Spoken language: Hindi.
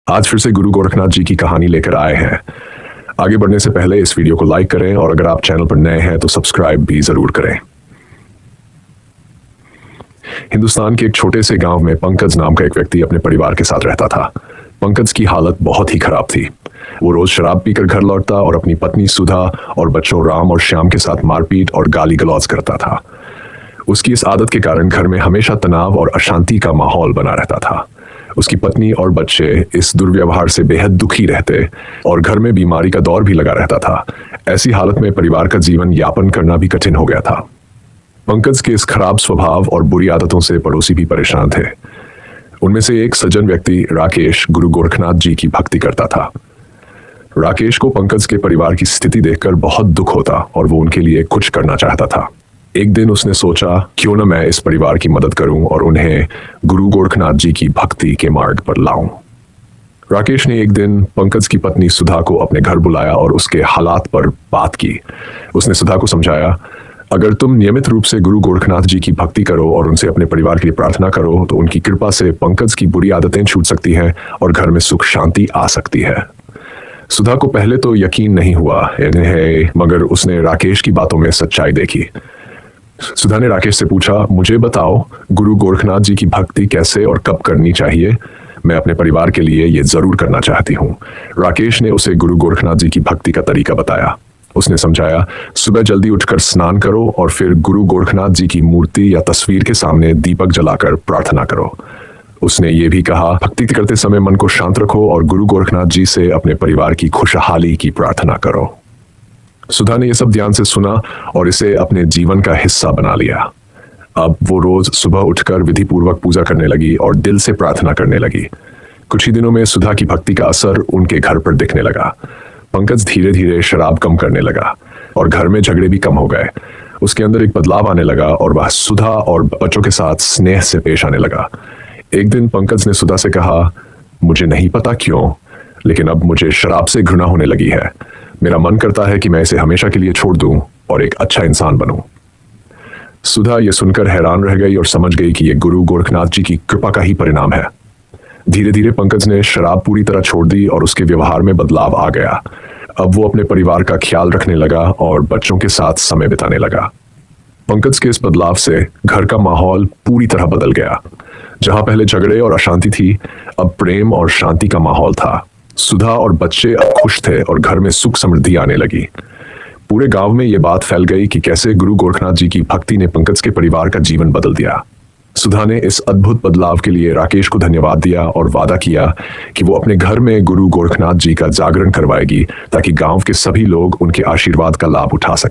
आज फिर से गुरु गोरखनाथ जी की कहानी लेकर आए हैं। आगे बढ़ने से पहले इस वीडियो को लाइक करें और अगर आप चैनल पर नए हैं तो सब्सक्राइब भी जरूर करें। हिंदुस्तान के एक छोटे से गांव में पंकज नाम का एक व्यक्ति अपने परिवार के साथ रहता था। पंकज की हालत बहुत ही खराब थी। वो रोज शराब पीकर घर लौटता और अपनी पत्नी सुधा और बच्चों राम और श्याम के साथ मारपीट और गाली गलौज करता था। उसकी इस आदत के कारण घर में हमेशा तनाव और अशांति का माहौल बना रहता था। उसकी पत्नी और बच्चे इस दुर्व्यवहार से बेहद दुखी रहते और घर में बीमारी का दौर भी लगा रहता था। ऐसी हालत में परिवार का जीवन यापन करना भी कठिन हो गया था। पंकज के इस खराब स्वभाव और बुरी आदतों से पड़ोसी भी परेशान थे। उनमें से एक सज्जन व्यक्ति राकेश गुरु गोरखनाथ जी की भक्ति करता था। राकेश को पंकज के परिवार की स्थिति देखकर बहुत दुख होता और वो उनके लिए कुछ करना चाहता था। एक दिन उसने सोचा, क्यों न मैं इस परिवार की मदद करूं और उन्हें गुरु गोरखनाथ जी की भक्ति के मार्ग पर लाऊं। राकेश ने एक दिन पंकज की पत्नी सुधा को अपने घर बुलाया और उसके हालात पर बात की। उसने सुधा को समझाया, अगर तुम नियमित रूप से गुरु गोरखनाथ जी की भक्ति करो और उनसे अपने परिवार के लिए प्रार्थना करो तो उनकी कृपा से पंकज की बुरी आदतें छूट सकती हैं और घर में सुख शांति आ सकती है। सुधा को पहले तो यकीन नहीं हुआ मगर उसने राकेश की बातों में सच्चाई देखी। सुधा ने राकेश से पूछा, मुझे बताओ गुरु गोरखनाथ जी की भक्ति कैसे और कब करनी चाहिए? मैं अपने परिवार के लिए ये जरूर करना चाहती हूँ। राकेश ने उसे गुरु गोरखनाथ जी की भक्ति का तरीका बताया। उसने समझाया, सुबह जल्दी उठकर स्नान करो और फिर गुरु गोरखनाथ जी की मूर्ति या तस्वीर के सामने दीपक जलाकर प्रार्थना करो। उसने ये भी कहा, भक्ति करते समय मन को शांत रखो और गुरु गोरखनाथ जी से अपने परिवार की खुशहाली की प्रार्थना करो। सुधा ने यह सब ध्यान से सुना और इसे अपने जीवन का हिस्सा बना लिया। अब वो रोज सुबह उठकर विधि पूर्वक पूजा करने लगी और दिल से प्रार्थना करने लगी। कुछ ही दिनों में सुधा की भक्ति का असर उनके घर पर दिखने लगा। पंकज धीरे धीरे शराब कम करने लगा और घर में झगड़े भी कम हो गए। उसके अंदर एक बदलाव आने लगा और वह सुधा और बच्चों के साथ स्नेह से पेश आने लगा। एक दिन पंकज ने सुधा से कहा, मुझे नहीं पता क्यों, लेकिन अब मुझे शराब से घृणा होने लगी है। मेरा मन करता है कि मैं इसे हमेशा के लिए छोड़ दूं और एक अच्छा इंसान बनूं। सुधा यह सुनकर हैरान रह गई और समझ गई कि यह गुरु गोरखनाथ जी की कृपा का ही परिणाम है। धीरे धीरे पंकज ने शराब पूरी तरह छोड़ दी और उसके व्यवहार में बदलाव आ गया। अब वो अपने परिवार का ख्याल रखने लगा और बच्चों के साथ समय बिताने लगा। पंकज के इस बदलाव से घर का माहौल पूरी तरह बदल गया। जहां पहले झगड़े और अशांति थी, अब प्रेम और शांति का माहौल था। सुधा और बच्चे अब खुश थे और घर में सुख समृद्धि आने लगी। पूरे गांव में यह बात फैल गई कि कैसे गुरु गोरखनाथ जी की भक्ति ने पंकज के परिवार का जीवन बदल दिया। सुधा ने इस अद्भुत बदलाव के लिए राकेश को धन्यवाद दिया और वादा किया कि वो अपने घर में गुरु गोरखनाथ जी का जागरण करवाएगी ताकि गांव के सभी लोग उनके आशीर्वाद का लाभ उठा सकें।